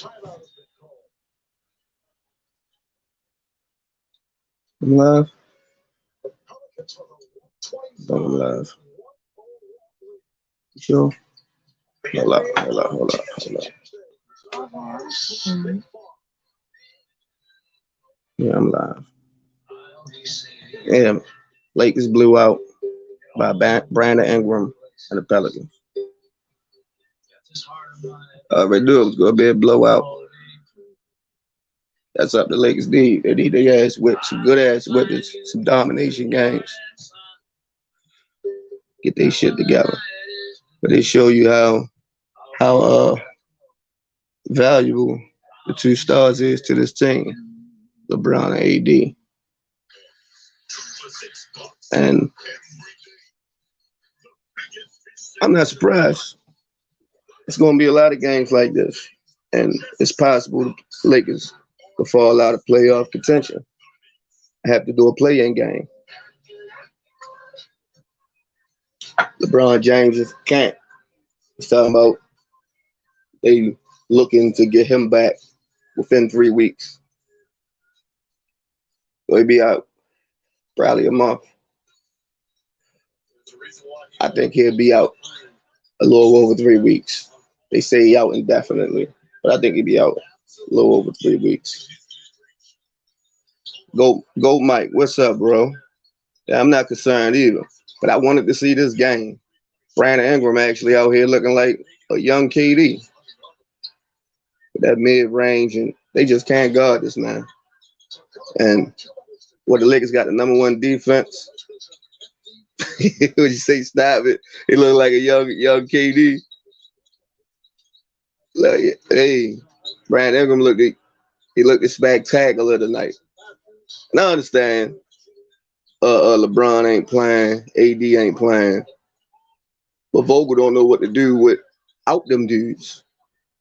I'm live. I'm live. You sure? Hold up, hold up, hold up, hold up. Yeah, I'm live. Yeah, Lakers blew out by Brandon Ingram and the Pelicans. Already knew it was gonna be a blowout. That's up the Lakers need. They need their ass whipped, some good ass whippings, some domination games. Get their shit together. But they show you how valuable the two stars is to this team, LeBron and AD. And I'm not surprised. It's going to be a lot of games like this, and it's possible the Lakers will fall out of playoff contention. Have to do a play-in game. LeBron James can't. He's talking about they looking to get him back within 3 weeks. So he'll be out probably a month. I think he'll be out a little over 3 weeks. They say he out indefinitely, but I think he'll be out a little over 3 weeks. Go, Mike. What's up, bro? Yeah, I'm not concerned either, but I wanted to see this game. Brandon Ingram actually out here looking like a young KD with that mid range, and they just can't guard this man. And what the Lakers got the number one defense. When you say stop it, he look like a young KD. Like, hey, Brandon Ingram looked spectacular tonight. And I understand LeBron ain't playing, AD ain't playing, but Vogel don't know what to do without them dudes.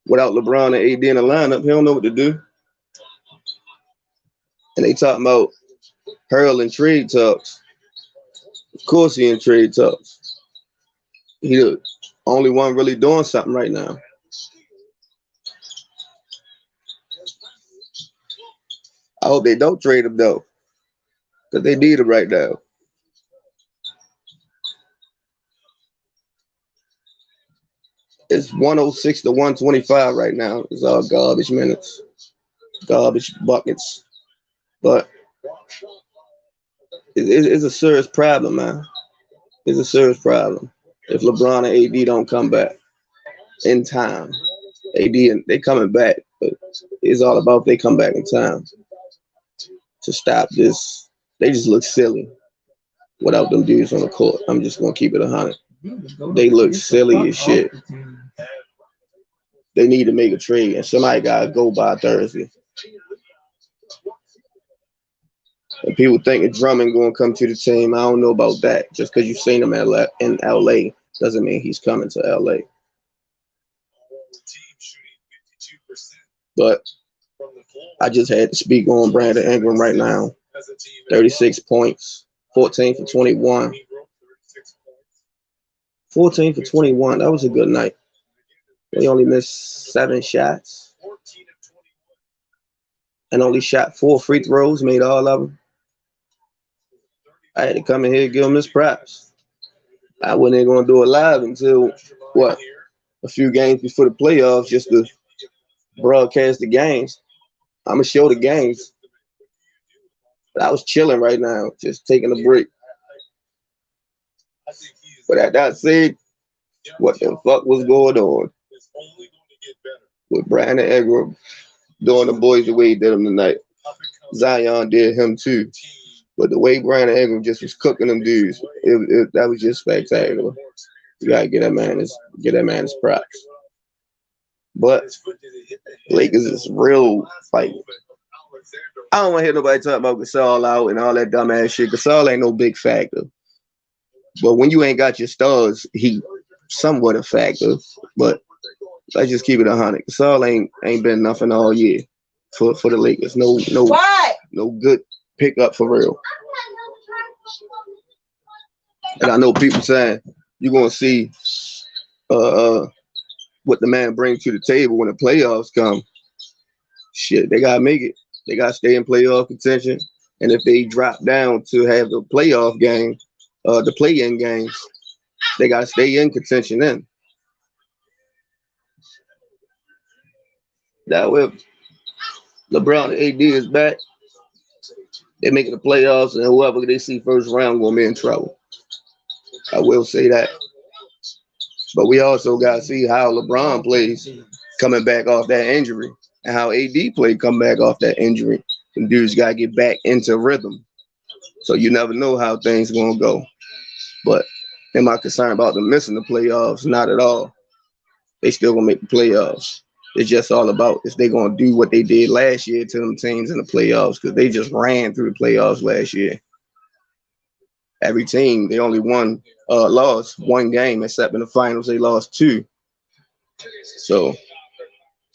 Without LeBron and AD in the lineup, he don't know what to do. And they talking about Hurl and trade talks. Of course he in trade talks. He the only one really doing something right now. I hope they don't trade him though, because they need him right now. It's 106 to 125 right now. It's all garbage minutes, garbage buckets. But it's a serious problem, man. It's a serious problem. If LeBron and AD don't come back in time, AD and they coming back, but it's all about if they come back in time to stop this. They just look silly without them dudes on the court. I'm just gonna keep it 100. They look silly as shit. They need to make a trade, and somebody gotta go by Thursday. And people thinking Drummond gonna come to the team. I don't know about that. Just because you've seen him in LA doesn't mean he's coming to LA. But I just had to speak on Brandon Ingram right now. 36 points, 14 for 21. 14 for 21. That was a good night. They only missed 7 shots and only shot 4 free throws, made all of them. I had to come in here and give him his props. I wasn't even going to do it live until, what, a few games before the playoffs just to broadcast the games. I'm going to show the games. But I was chilling right now, just taking a break. But at that said, what the fuck was going on with Brandon Ingram doing the boys the way he did them tonight? Zion did him too. But the way Brandon Ingram just was cooking them dudes, that was just spectacular. You gotta get that man his props. But Lakers is real like I don't want to hear nobody talk about Gasol out and all that dumbass shit. Gasol ain't no big factor. But when you ain't got your stars, he somewhat a factor. But let's just keep it 100. Gasol ain't been nothing all year for the Lakers. No good pickup for real. And I know people saying you're gonna see what the man brings to the table when the playoffs come. Shit, they gotta make it. They gotta stay in playoff contention. And if they drop down to have the playoff game, the play-in games, they gotta stay in contention then. That way, LeBron and AD is back. They're making the playoffs, and whoever they see first round gonna be in trouble. I will say that. But we also gotta see how LeBron plays coming back off that injury, and how AD played come back off that injury. And dudes gotta get back into rhythm. So you never know how things gonna go. But am I concerned about them missing the playoffs? Not at all. They still gonna make the playoffs. It's just all about if they gonna do what they did last year to them teams in the playoffs because they just ran through the playoffs last year. Every team they only lost one game except in the finals they lost two. So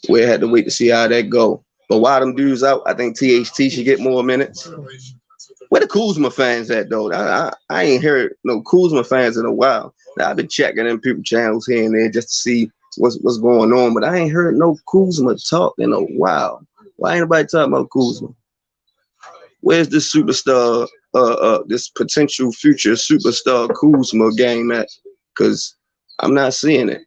we had to wait to see how that go. But while them dudes out, I think THT should get more minutes. Where the Kuzma fans at though? I ain't heard no Kuzma fans in a while. Now, I've been checking in people channels here and there just to see what's going on, but I ain't heard no Kuzma talk in a while. Why ain't nobody talking about Kuzma? Where's this superstar, this potential future superstar Kuzma game at? Because I'm not seeing it.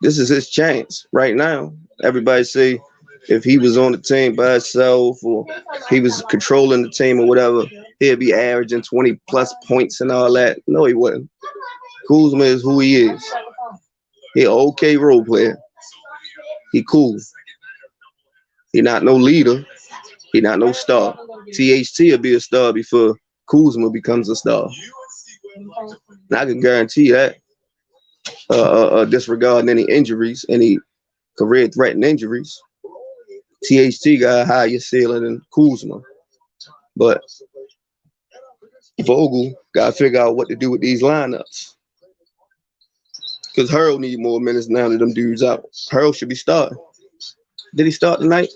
This is his chance right now. Everybody say if he was on the team by himself or he was controlling the team or whatever, he'd be averaging 20 plus points and all that. No, he wouldn't. Kuzma is who he is. He an okay role player. He cool. He not no leader. He not no star. THT will be a star before Kuzma becomes a star. And I can guarantee that. Disregarding any injuries, any career-threatening injuries, THT got a higher ceiling than Kuzma. But Vogel got to figure out what to do with these lineups. Because Hurl need more minutes now that them dudes out. Hurl should be starting. Did he start tonight?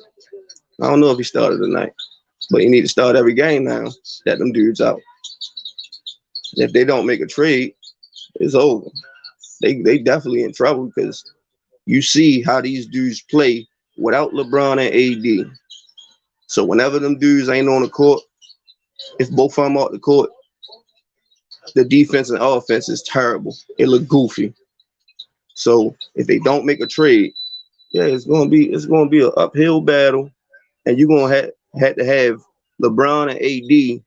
I don't know if he started tonight. But he need to start every game now that them dudes out. If they don't make a trade, it's over. They definitely in trouble because you see how these dudes play without LeBron and AD. So whenever them dudes ain't on the court, if both of them off the court, the defense and offense is terrible. It look goofy. So if they don't make a trade, yeah, it's gonna be an uphill battle, and you're gonna have to have LeBron and AD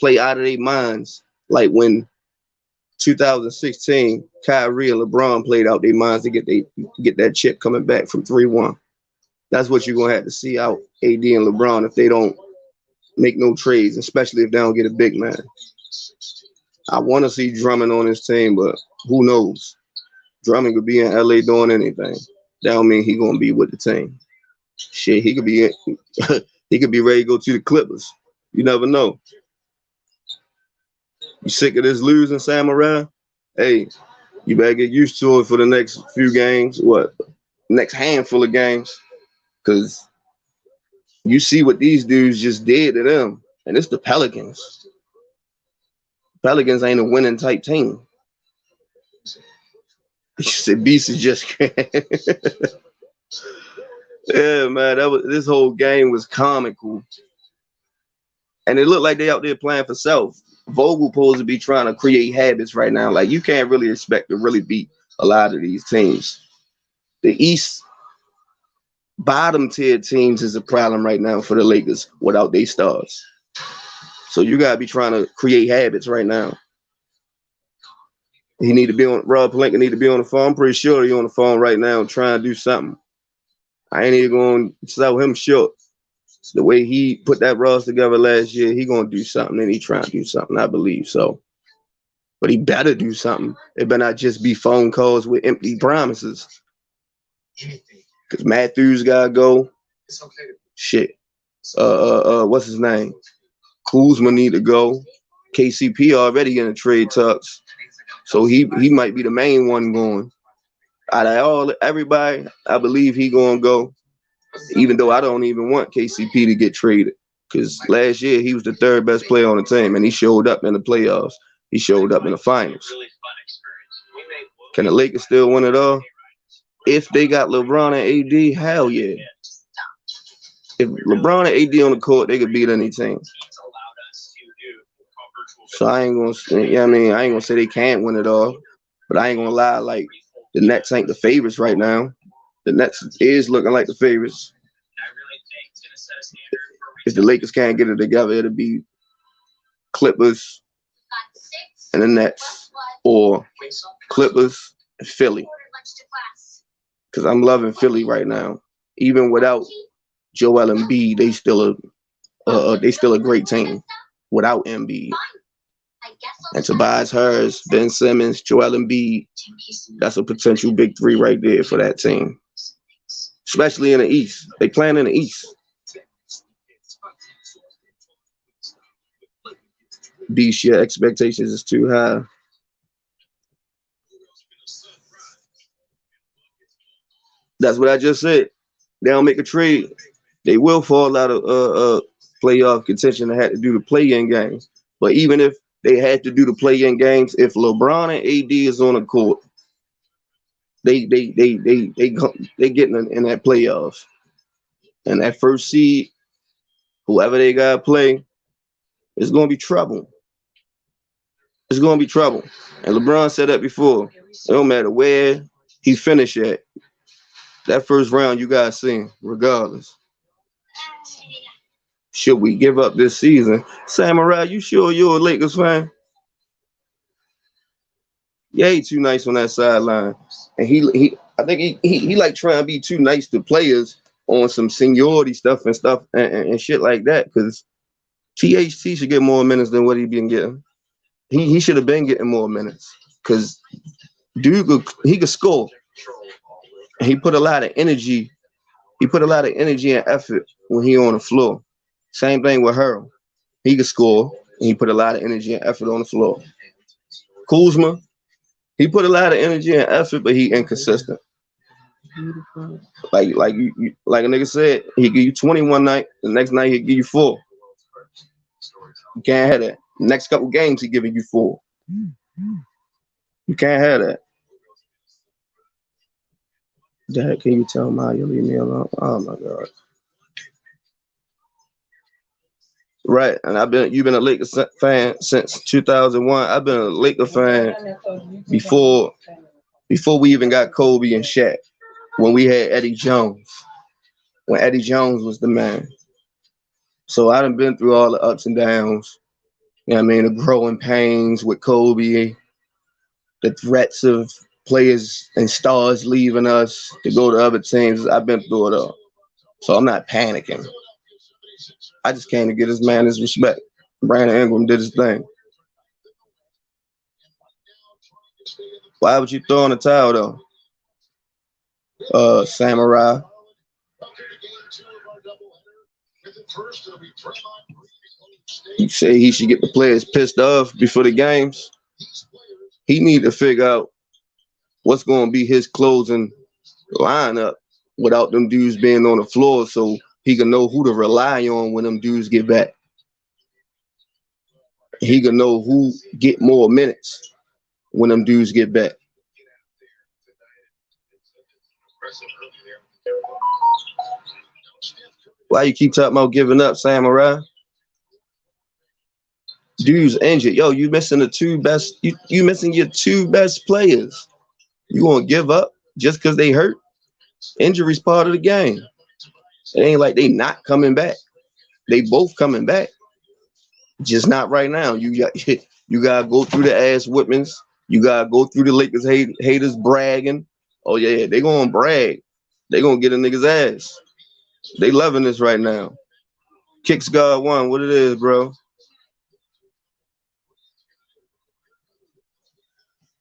play out of their minds, like when 2016 Kyrie and LeBron played out their minds to get that chip coming back from 3-1. That's what you're gonna have to see out AD and LeBron if they don't make no trades, especially if they don't get a big man. I want to see Drummond on his team, but who knows? Drummond could be in LA doing anything. That don't mean he gonna be with the team. Shit, he could be he could be ready to go to the Clippers. You never know. You sick of this losing, Samurai? Hey, you better get used to it for the next few games. Next handful of games, because you see what these dudes just did to them, and it's the Pelicans. Pelicans ain't a winning type team. You said Beast is just yeah, man. This whole game was comical, and it looked like they out there playing for self. Vogel supposed to be trying to create habits right now. Like you can't really expect to really beat a lot of these teams. The East bottom tier teams is a problem right now for the Lakers without their stars. So you gotta be trying to create habits right now. He need to be on Rob Pelinka need to be on the phone. I'm pretty sure he's on the phone right now trying to do something. I ain't even going to sell him short. The way he put that roster together last year, he gonna do something and he trying to do something, I believe so. But he better do something. It better not just be phone calls with empty promises. Because Matthews gotta go. Shit. What's his name? Kuzma need to go. KCP already in the trade talks. So he might be the main one going. Out of everybody, I believe he gonna go. Even though I don't even want KCP to get traded. Because last year he was the third best player on the team and he showed up in the playoffs. He showed up in the finals. Can the Lakers still win it all? If they got LeBron and AD, hell yeah. If LeBron and AD on the court, they could beat any team. So I ain't gonna say, yeah, I mean, I ain't gonna say they can't win it all, but I ain't gonna lie, like the Nets ain't the favorites right now. The Nets is looking like the favorites. If the Lakers can't get it together, it'll be Clippers and the Nets, or Clippers and Philly. Because I'm loving Philly right now. Even without Joel Embiid, they still a great team without Embiid. And Tobias Harris, Ben Simmons, Joel Embiid, that's a potential big three right there for that team. Especially in the East. They playing in the East. Beast, your expectations is too high. That's what I just said. They don't make a trade, they will fall out of playoff contention and had to do the play-in games. But even if they had to do the play-in games, if LeBron and AD is on the court, they getting in that playoffs. And that first seed, whoever they gotta play, it's gonna be trouble. It's gonna be trouble. And LeBron said that before. It don't matter where he finished at. That first round you gotta see, regardless. Should we give up this season? Samurai, you sure you're a Lakers fan? Yeah, he too nice on that sideline. And I think he like trying to be too nice to players on some seniority stuff and shit like that. Cause THT should get more minutes than what he been getting. He should have been getting more minutes. Cause he could score. And he put a lot of energy. He put a lot of energy and effort when he on the floor. Same thing with Harold. He could score, and he put a lot of energy and effort on the floor. Kuzma, he put a lot of energy and effort, but he inconsistent. Like a nigga said, he give you 20 one night, the next night he give you 4. You can't have that. Next couple games he giving you 4. You can't have that. Dad, can you tell Ma you leave me alone? Oh my god. Right, and you've been a Lakers fan since 2001. I've been a Lakers fan before we even got Kobe and Shaq. When we had Eddie Jones, when Eddie Jones was the man. So I done been through all the ups and downs. You know what I mean? The growing pains with Kobe, the threats of players and stars leaving us to go to other teams. I've been through it all. So I'm not panicking. I just came to get this man his respect. Brandon Ingram did his thing. Why would you throw in the towel though? Samurai. You say he should get the players pissed off before the games. He need to figure out what's going to be his closing lineup without them dudes being on the floor, so he can know who to rely on when them dudes get back. He can know who get more minutes when them dudes get back. Why you keep talking about giving up, Samurai? Dude's injured. Yo, you missing the two best. You missing your 2 best players. You gonna give up just because they hurt? Injury's part of the game. It ain't like they not coming back. They both coming back. Just not right now. You gotta go through the ass whippings. You gotta go through the Lakers haters bragging. Oh yeah, they gonna brag. They gonna get a nigga's ass. They loving this right now. Kicks God 1, what it is, bro.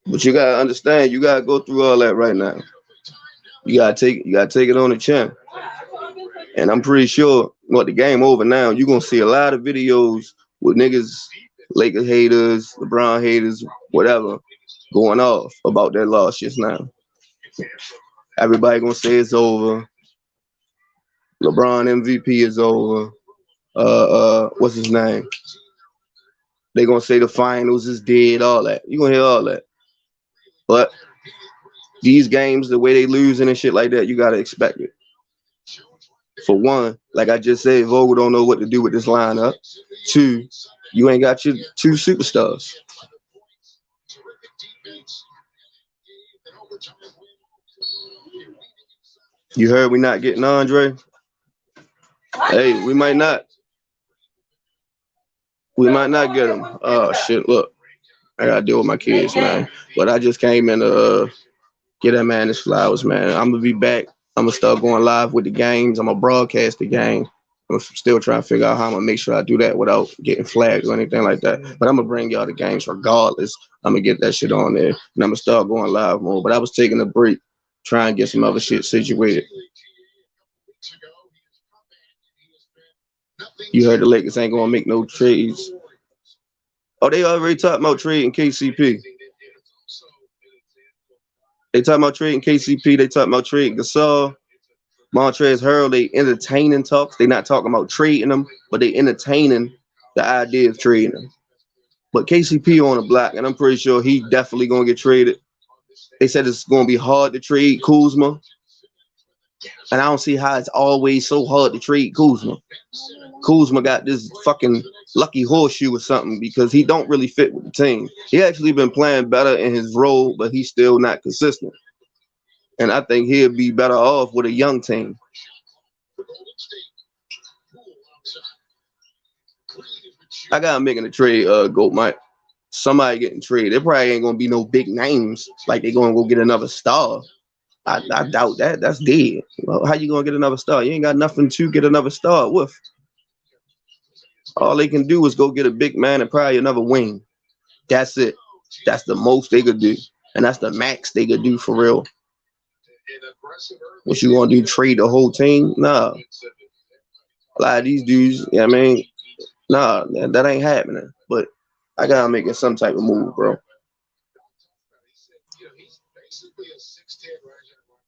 But you gotta understand, you gotta go through all that right now. You gotta take it on the chin. And I'm pretty sure the game over now, you're gonna see a lot of videos with niggas, Lakers haters, LeBron haters, whatever, going off about that loss just now. Everybody gonna say it's over. LeBron MVP is over. What's his name? They gonna say the finals is dead, all that. You gonna hear all that. But These games, the way they losing and shit like that, you gotta expect it. For one, like I just said, Vogel don't know what to do with this lineup. Two, you ain't got your two superstars. You heard we not getting Andre? Hey, we might not get him. Oh shit, look. I gotta deal with my kids, man. But I just came in to get that man his flowers, man. I'm gonna be back. I'm gonna start going live with the games. I'm gonna broadcast the game. I'm still trying to figure out how I'm gonna make sure I do that without getting flagged or anything like that. But I'm gonna bring y'all the games regardless. I'm gonna get that shit on there, and I'm gonna start going live more. But I was taking a break, trying to get some other shit situated. You heard the Lakers ain't gonna make no trades. Oh, they already talked about trading KCP. They talking about trading KCP. They talking about trading Gasol, Montrezl Harrell. They entertaining talks. They not talking about trading them, but they entertaining the idea of trading them. But KCP on the block, and I'm pretty sure he definitely gonna get traded. They said it's gonna be hard to trade Kuzma, and I don't see how it's always so hard to trade Kuzma. Kuzma got this fucking lucky horseshoe or something because he don't really fit with the team. He actually been playing better in his role, but he's still not consistent. And I think he'll be better off with a young team. I got him making a trade, Goat Mike. Somebody getting traded. There probably ain't gonna be no big names like they gonna go get another star. I doubt that. That's dead. Well, how you gonna get another star? You ain't got nothing to get another star with. All they can do is go get a big man and probably another wing. That's it. That's the most they could do. And that's the max they could do for real. What you gonna do? Trade the whole team? Nah. A lot of these dudes, I mean, nah, that ain't happening. But I gotta make it some type of move, bro.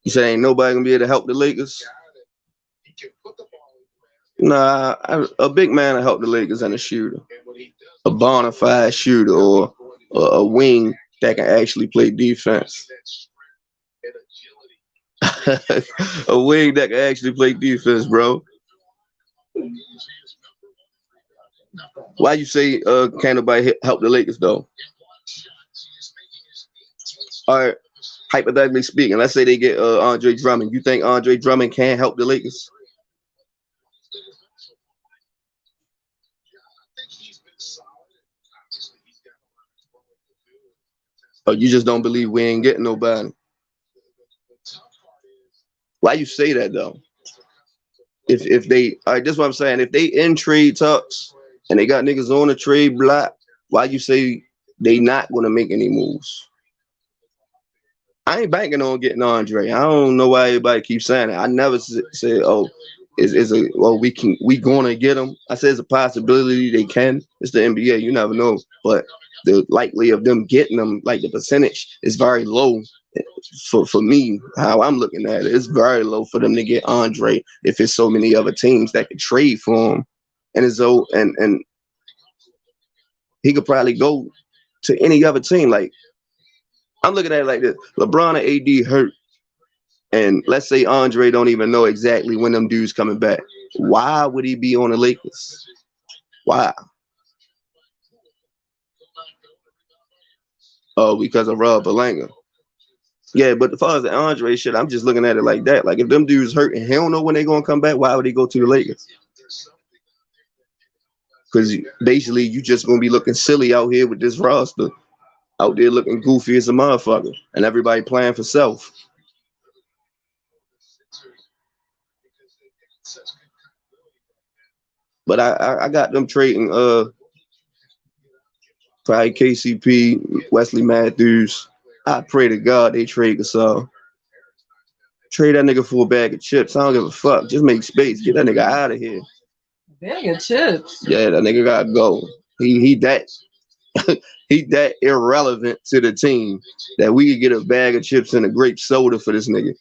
You said ain't nobody gonna be able to help the Lakers? Nah, a big man to help the Lakers and a shooter, a bona fide shooter, or a wing that can actually play defense. A wing that can actually play defense, bro. Why you say can't nobody help the Lakers though? All right, hypothetically speaking, let's say they get Andre Drummond. You think Andre Drummond can help the Lakers? Or you just don't believe we ain't getting nobody? Why you say that though? If they all right, that's what I'm saying. If they in trade talks and they got niggas on the trade block, why you say they not gonna make any moves? I ain't banking on getting Andre. I don't know why everybody keeps saying it. I never said, "Oh, is a well we gonna get him." I said it's a possibility they can. It's the NBA. You never know, but the likely of them getting them, like the percentage, is very low. For me, how I'm looking at it, it's very low for them to get Andre if it's so many other teams that could trade for him, and it's so and he could probably go to any other team. Like I'm looking at it like this: LeBron and AD hurt, and let's say Andre don't even know exactly when them dudes coming back. Why would he be on the Lakers? Why? Oh, because of Rob Belanga. Yeah, but as far as the Andre shit, I'm just looking at it like that. Like if them dudes hurt and he don't know when they gonna come back, why would he go to the Lakers? Because basically you just gonna be looking silly out here with this roster, out there looking goofy as a motherfucker, and everybody playing for self. But I got them trading probably KCP, Wesley Matthews. I pray to God they trade Gasol. Trade that nigga for a bag of chips. I don't give a fuck. Just make space. Get that nigga out of here. Bag of chips. Yeah, that nigga gotta go. He that he that irrelevant to the team that we could get a bag of chips and a grape soda for this nigga.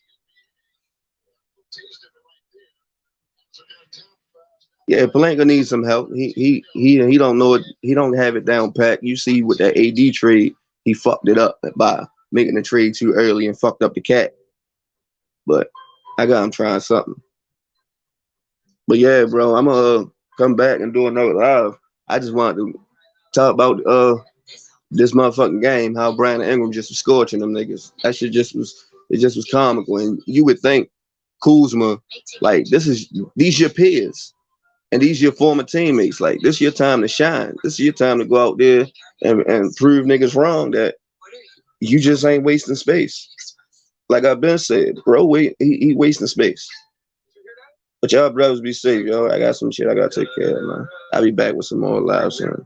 Yeah, Palenka needs some help. He don't know it. He don't have it down pat. You see with that AD trade, he fucked it up. Bye. making the trade too early and fucked up the cat. But I got him trying something. But yeah, bro, I'm gonna come back and do another live. I just wanted to talk about this motherfucking game, how Brandon Ingram just was scorching them niggas. That shit just was it just was comical. And you would think Kuzma, like these your peers and these your former teammates. Like this your time to shine. This is your time to go out there and prove niggas wrong that you just ain't wasting space. Like I've been said, bro, he wasting space. But y'all brothers be safe, yo. I got some shit I gotta take care of, man. I'll be back with some more live soon.